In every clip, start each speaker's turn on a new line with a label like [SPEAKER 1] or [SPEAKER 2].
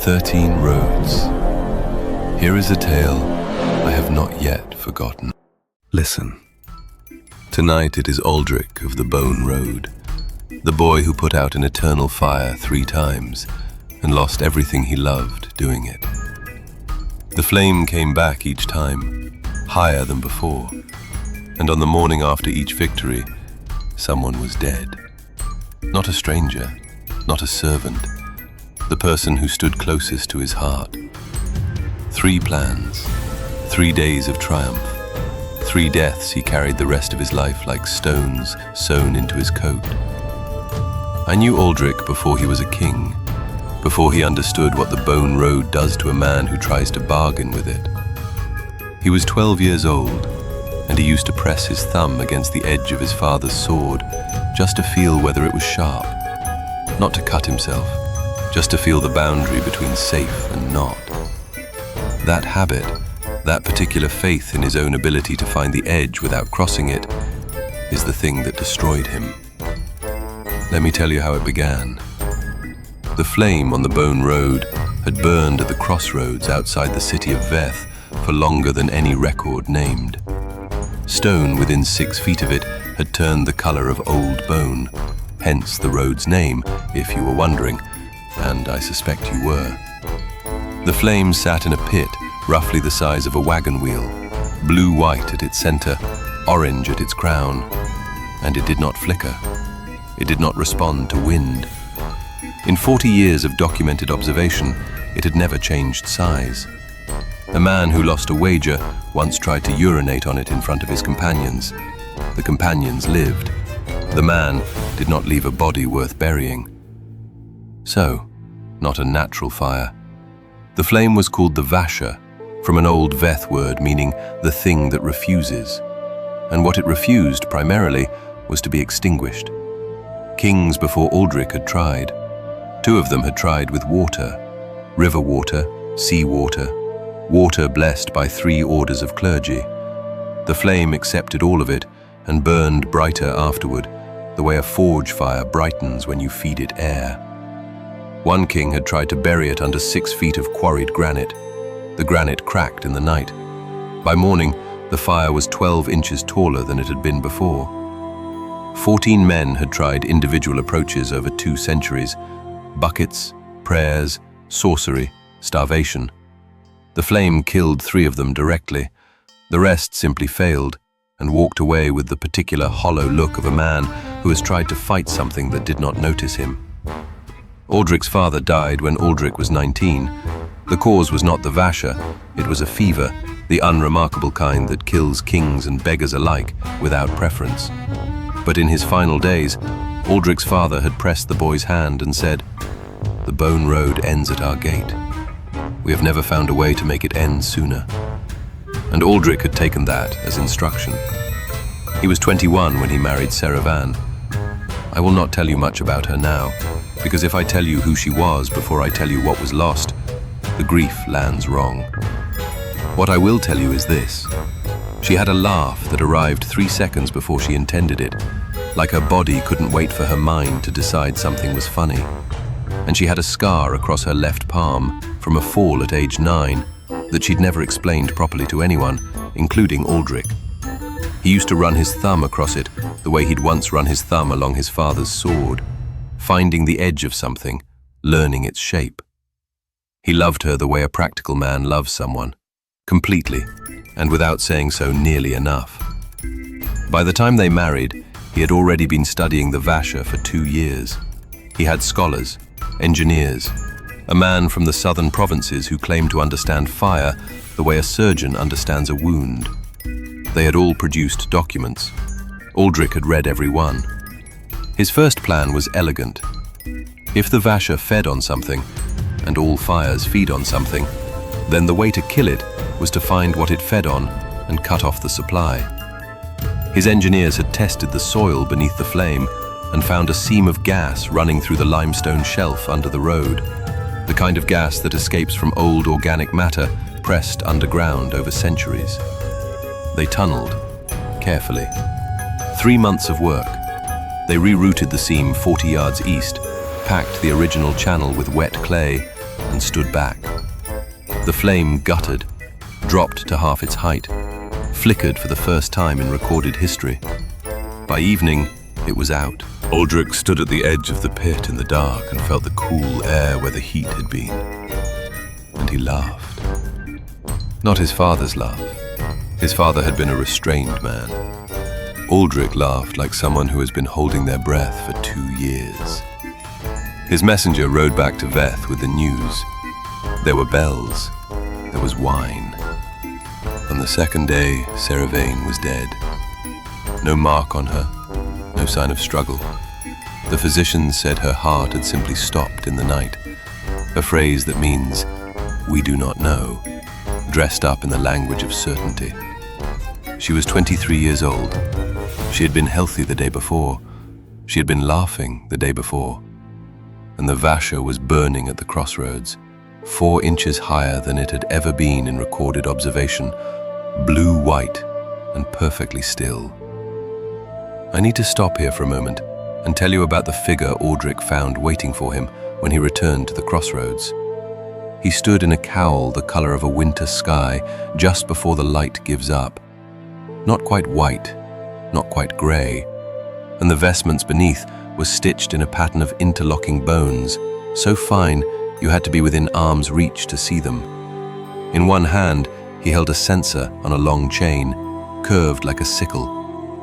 [SPEAKER 1] 13 roads. Here is a tale I have not yet forgotten. Listen. Tonight it is Aldric of the Bone Road, the boy who put out an eternal fire 3 times and lost everything he loved doing it. The flame came back each time, higher than before, and on the morning after each victory, someone was dead. Not a stranger, not a servant, the person who stood closest to his heart. 3 plans, 3 days of triumph, 3 deaths he carried the rest of his life like stones sewn into his coat. I knew Aldric before he was a king, before he understood what the Bone Road does to a man who tries to bargain with it. He was 12 years old, and he used to press his thumb against the edge of his father's sword just to feel whether it was sharp, not to cut himself, just to feel the boundary between safe and not. That habit, that particular faith in his own ability to find the edge without crossing it, is the thing that destroyed him. Let me tell you how it began. The flame on the Bone Road had burned at the crossroads outside the city of Veth for longer than any record named. Stone within 6 feet of it had turned the color of old bone, hence the road's name, if you were wondering, and I suspect you were. The flame sat in a pit roughly the size of a wagon wheel, blue-white at its center, orange at its crown, and it did not flicker. It did not respond to wind. In 40 years of documented observation, it had never changed size. A man who lost a wager once tried to urinate on it in front of his companions. The companions lived. The man did not leave a body worth burying. So, not a natural fire. The flame was called the Vasha, from an old Veth word meaning the thing that refuses. And what it refused, primarily, was to be extinguished. Kings before Aldric had tried. 2 of them had tried with water, river water, sea water, water blessed by 3 orders of clergy. The flame accepted all of it and burned brighter afterward, the way a forge fire brightens when you feed it air. One king had tried to bury it under 6 feet of quarried granite. The granite cracked in the night. By morning, the fire was 12 inches taller than it had been before. 14 men had tried individual approaches over 2 centuries, buckets, prayers, sorcery, starvation. The flame killed 3 of them directly. The rest simply failed and walked away with the particular hollow look of a man who has tried to fight something that did not notice him. Aldric's father died when Aldric was 19. The cause was not the Vasha, it was a fever, the unremarkable kind that kills kings and beggars alike without preference. But in his final days, Aldric's father had pressed the boy's hand and said, "The Bone Road ends at our gate. We have never found a way to make it end sooner." And Aldric had taken that as instruction. He was 21 when he married Seravan. I will not tell you much about her now, because if I tell you who she was before I tell you what was lost, the grief lands wrong. What I will tell you is this. She had a laugh that arrived 3 seconds before she intended it, like her body couldn't wait for her mind to decide something was funny. And she had a scar across her left palm from a fall at age 9 that she'd never explained properly to anyone, including Aldric. He used to run his thumb across it the way he'd once run his thumb along his father's sword, finding the edge of something, learning its shape. He loved her the way a practical man loves someone, completely, and without saying so nearly enough. By the time they married, he had already been studying the Vasha for 2 years. He had scholars, engineers, a man from the southern provinces who claimed to understand fire the way a surgeon understands a wound. They had all produced documents. Aldric had read every one. His first plan was elegant. If the Vasha fed on something, and all fires feed on something, then the way to kill it was to find what it fed on and cut off the supply. His engineers had tested the soil beneath the flame and found a seam of gas running through the limestone shelf under the road, the kind of gas that escapes from old organic matter pressed underground over centuries. They tunneled, carefully. 3 months of work. They rerouted the seam 40 yards east, packed the original channel with wet clay, and stood back. The flame guttered, dropped to half its height, flickered for the first time in recorded history. By evening, it was out. Aldric stood at the edge of the pit in the dark and felt the cool air where the heat had been. And he laughed. Not his father's laugh. His father had been a restrained man. Aldric laughed like someone who has been holding their breath for 2 years. His messenger rode back to Veth with the news. There were bells. There was wine. On the second day, Seravain was dead. No mark on her, no sign of struggle. The physicians said her heart had simply stopped in the night, a phrase that means, "we do not know," dressed up in the language of certainty. She was 23 years old. She had been healthy the day before. She had been laughing the day before. And the Vasha was burning at the crossroads, 4 inches higher than it had ever been in recorded observation, blue-white and perfectly still. I need to stop here for a moment and tell you about the figure Aldric found waiting for him when he returned to the crossroads. He stood in a cowl the color of a winter sky just before the light gives up. Not quite white, not quite grey, and the vestments beneath were stitched in a pattern of interlocking bones, so fine you had to be within arm's reach to see them. In one hand, he held a censer on a long chain, curved like a sickle,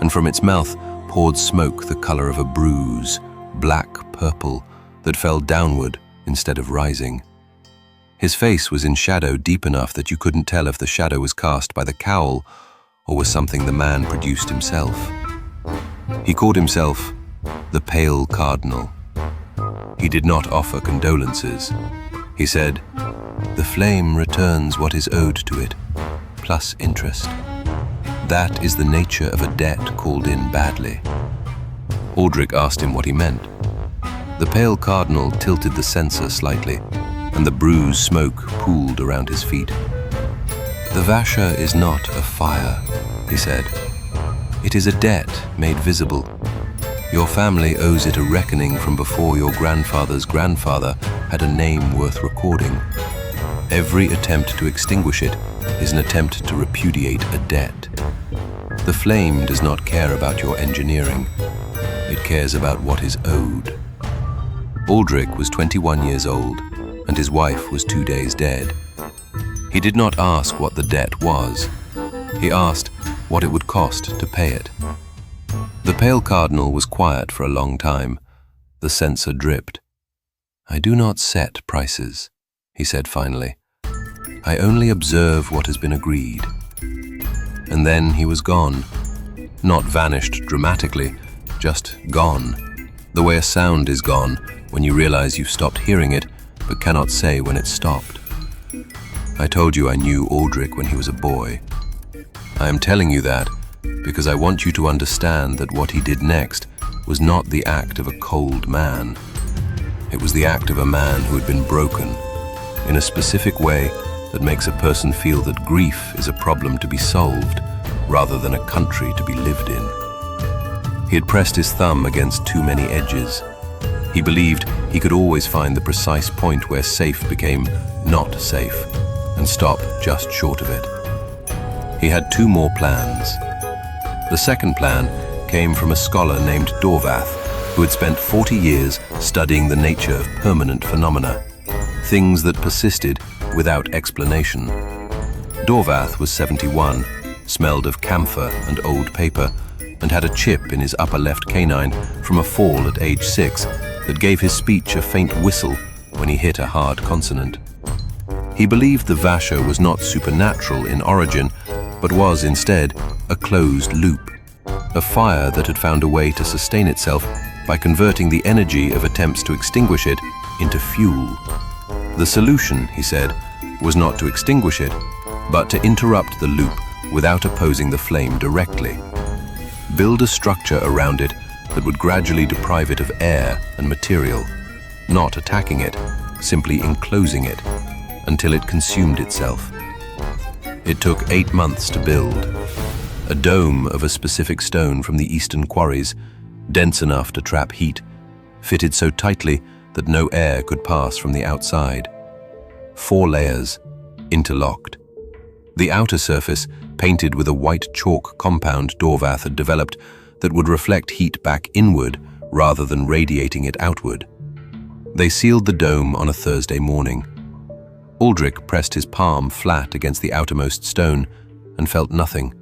[SPEAKER 1] and from its mouth poured smoke the color of a bruise, black-purple, that fell downward instead of rising. His face was in shadow deep enough that you couldn't tell if the shadow was cast by the cowl or was something the man produced himself. He called himself the Pale Cardinal. He did not offer condolences. He said, "The flame returns what is owed to it, plus interest. That is the nature of a debt called in badly." Aldric asked him what he meant. The Pale Cardinal tilted the censer slightly, and the bruised smoke pooled around his feet. "The Vasha is not a fire," he said. "It is a debt made visible. Your family owes it a reckoning from before your grandfather's grandfather had a name worth recording. Every attempt to extinguish it is an attempt to repudiate a debt. The flame does not care about your engineering. It cares about what is owed." Aldric was 21 years old, and his wife was 2 days dead. He did not ask what the debt was. He asked what it would cost to pay it. The Pale Cardinal was quiet for a long time. The censer dripped. "I do not set prices," he said finally. "I only observe what has been agreed." And then he was gone. Not vanished dramatically, just gone. The way a sound is gone when you realize you've stopped hearing it, but cannot say when it stopped. I told you I knew Aldric when he was a boy. I am telling you that because I want you to understand that what he did next was not the act of a cold man. It was the act of a man who had been broken in a specific way that makes a person feel that grief is a problem to be solved rather than a country to be lived in. He had pressed his thumb against too many edges. He believed he could always find the precise point where safe became not safe and stop just short of it. He had 2 more plans. The second plan came from a scholar named Dorvath, who had spent 40 years studying the nature of permanent phenomena, things that persisted without explanation. Dorvath was 71, smelled of camphor and old paper, and had a chip in his upper left canine from a fall at age 6 that gave his speech a faint whistle when he hit a hard consonant. He believed the Vasha was not supernatural in origin, but was instead a closed loop, a fire that had found a way to sustain itself by converting the energy of attempts to extinguish it into fuel. The solution, he said, was not to extinguish it, but to interrupt the loop without opposing the flame directly. Build a structure around it that would gradually deprive it of air and material, not attacking it, simply enclosing it, until it consumed itself. It took 8 months to build. A dome of a specific stone from the eastern quarries, dense enough to trap heat, fitted so tightly that no air could pass from the outside. 4 layers, interlocked. The outer surface, painted with a white chalk compound Dorvath had developed that would reflect heat back inward rather than radiating it outward. They sealed the dome on a Thursday morning. Aldric pressed his palm flat against the outermost stone and felt nothing.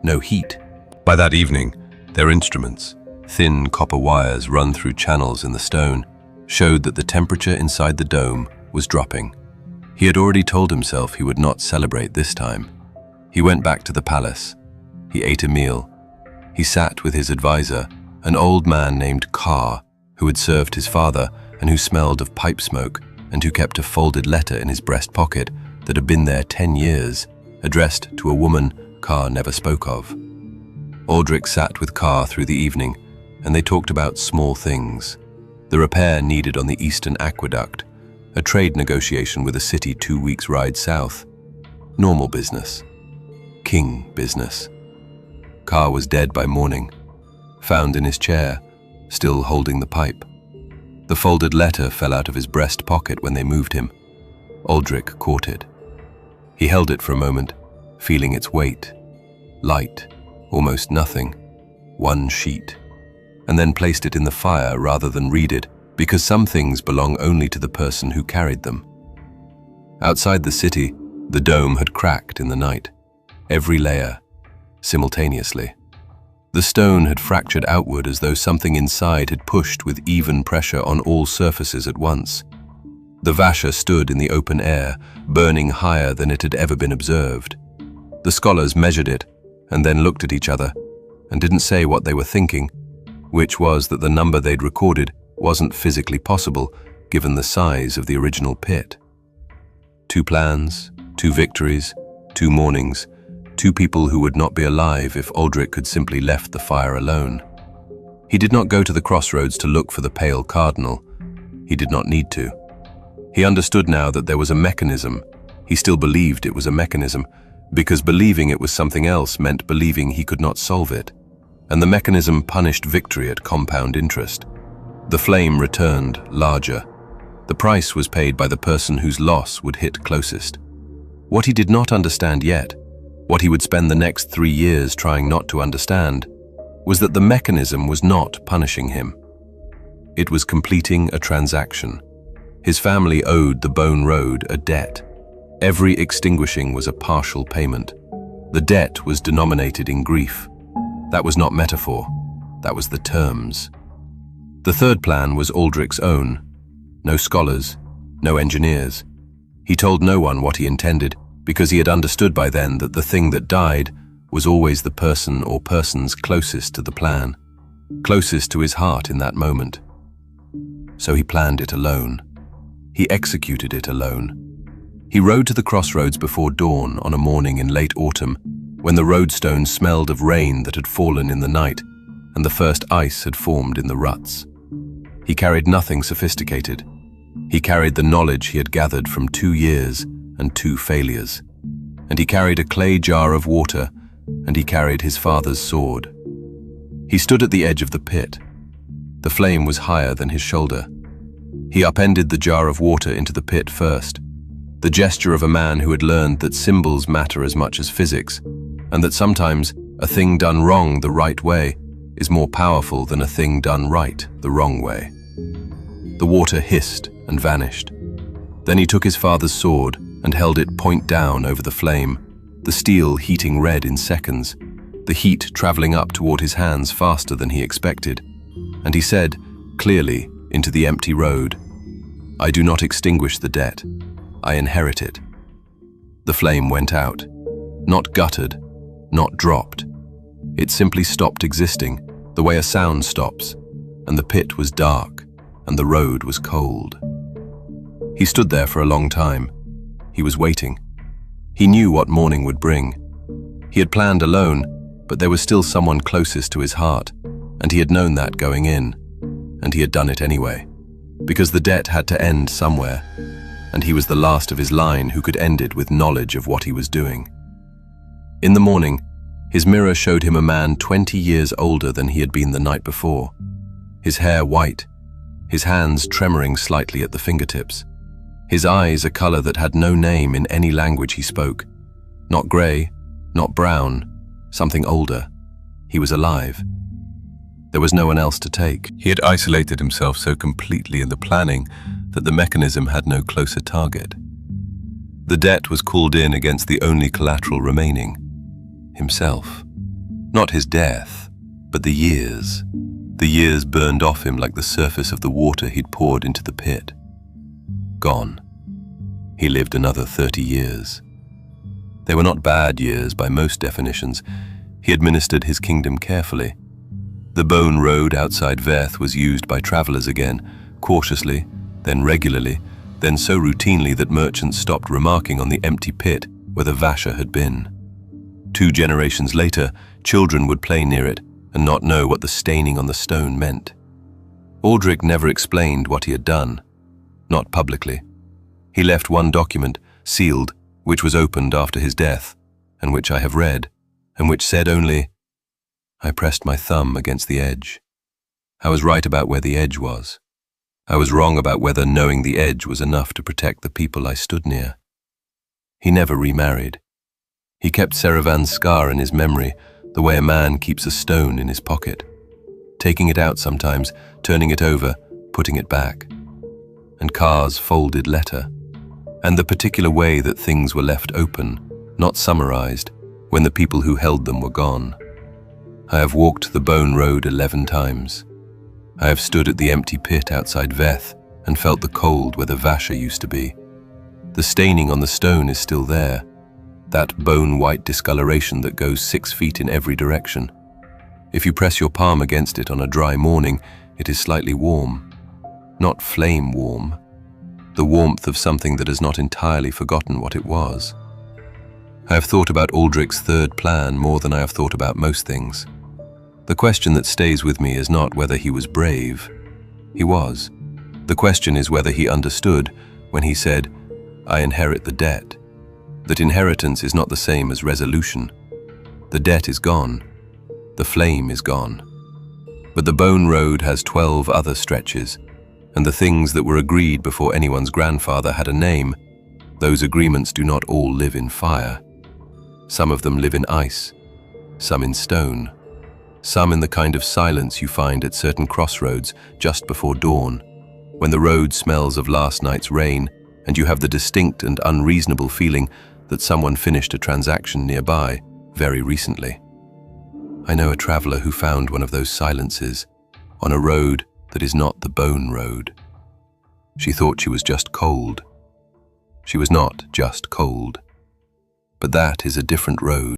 [SPEAKER 1] No heat. By that evening, their instruments, thin copper wires run through channels in the stone, showed that the temperature inside the dome was dropping. He had already told himself he would not celebrate this time. He went back to the palace. He ate a meal. He sat with his advisor, an old man named Carr, who had served his father and who smelled of pipe smoke and who kept a folded letter in his breast pocket that had been there 10 years, addressed to a woman Carr never spoke of. Aldric sat with Carr through the evening, and they talked about small things. The repair needed on the Eastern Aqueduct, a trade negotiation with a city 2 weeks' ride south. Normal business. King business. Carr was dead by morning, found in his chair, still holding the pipe. The folded letter fell out of his breast pocket when they moved him. Aldric caught it. He held it for a moment, feeling its weight. Light, almost nothing, 1 sheet, and then placed it in the fire rather than read it, because some things belong only to the person who carried them. Outside the city, the dome had cracked in the night, every layer, simultaneously. The stone had fractured outward as though something inside had pushed with even pressure on all surfaces at once. The Vasha stood in the open air, burning higher than it had ever been observed. The scholars measured it and then looked at each other and didn't say what they were thinking, which was that the number they'd recorded wasn't physically possible given the size of the original pit. 2 plans, 2 victories, 2 mornings, 2 people who would not be alive if Aldric had simply left the fire alone. He did not go to the crossroads to look for the pale cardinal. He did not need to. He understood now that there was a mechanism. He still believed it was a mechanism, because believing it was something else meant believing he could not solve it. And the mechanism punished victory at compound interest. The flame returned larger. The price was paid by the person whose loss would hit closest. What he did not understand yet, what he would spend the next 3 years trying not to understand, was that the mechanism was not punishing him. It was completing a transaction. His family owed the Bone Road a debt. Every extinguishing was a partial payment. The debt was denominated in grief. That was not metaphor. That was the terms. The third plan was Aldric's own. No scholars, no engineers. He told no one what he intended, because he had understood by then that the thing that died was always the person or persons closest to the plan, closest to his heart in that moment. So he planned it alone. He executed it alone. He rode to the crossroads before dawn on a morning in late autumn, when the roadstones smelled of rain that had fallen in the night, and the first ice had formed in the ruts. He carried nothing sophisticated. He carried the knowledge he had gathered from 2 years and 2 failures. And he carried a clay jar of water, and he carried his father's sword. He stood at the edge of the pit. The flame was higher than his shoulder. He upended the jar of water into the pit first, the gesture of a man who had learned that symbols matter as much as physics, and that sometimes a thing done wrong the right way is more powerful than a thing done right the wrong way. The water hissed and vanished. Then he took his father's sword and held it point down over the flame, the steel heating red in seconds, the heat traveling up toward his hands faster than he expected. And he said, clearly, into the empty road, "I do not extinguish the debt. I inherit it." The flame went out, not guttered, not dropped. It simply stopped existing, the way a sound stops, and the pit was dark, and the road was cold. He stood there for a long time. He was waiting. He knew what morning would bring. He had planned alone, but there was still someone closest to his heart, and he had known that going in, and he had done it anyway, because the debt had to end somewhere, and he was the last of his line who could end it with knowledge of what he was doing. In the morning, his mirror showed him a man 20 years older than he had been the night before, his hair white, his hands tremoring slightly at the fingertips, His eyes a color that had no name in any language he spoke. Not gray, not brown, something older. He was alive. There was no one else to take. He had isolated himself so completely in the planning that the mechanism had no closer target. The debt was called in against the only collateral remaining, himself. Not his death, but the years. The years burned off him like the surface of the water he'd poured into the pit. Gone. He lived another 30 years. They were not bad years by most definitions. He administered his kingdom carefully. The bone road outside Veth was used by travelers again, cautiously, then regularly, then so routinely that merchants stopped remarking on the empty pit where the Vasha had been. 2 generations later, children would play near it and not know what the staining on the stone meant. Aldric never explained what he had done, not publicly. He left one document, sealed, which was opened after his death, and which I have read, and which said only, "I pressed my thumb against the edge. I was right about where the edge was. I was wrong about whether knowing the edge was enough to protect the people I stood near." He never remarried. He kept Seravan's scar in his memory, the way a man keeps a stone in his pocket, taking it out sometimes, turning it over, putting it back. And Car's folded letter, and the particular way that things were left open, not summarized, when the people who held them were gone. I have walked the bone road 11 times. I have stood at the empty pit outside Veth and felt the cold where the Vasha used to be. The staining on the stone is still there, that bone-white discoloration that goes 6 feet in every direction. If you press your palm against it on a dry morning, it is slightly warm. Not flame warm. The warmth of something that has not entirely forgotten what it was. I have thought about Aldric's third plan more than I have thought about most things. The question that stays with me is not whether he was brave. He was. The question is whether he understood when he said, "I inherit the debt," that inheritance is not the same as resolution. The debt is gone. The flame is gone. But the bone road has 12 other stretches, and the things that were agreed before anyone's grandfather had a name, those agreements do not all live in fire. Some of them live in ice, some in stone, some in the kind of silence you find at certain crossroads just before dawn, when the road smells of last night's rain and you have the distinct and unreasonable feeling that someone finished a transaction nearby very recently. I know a traveler who found one of those silences on a road that is not the bone road. She thought she was just cold. She was not just cold. But that is a different road.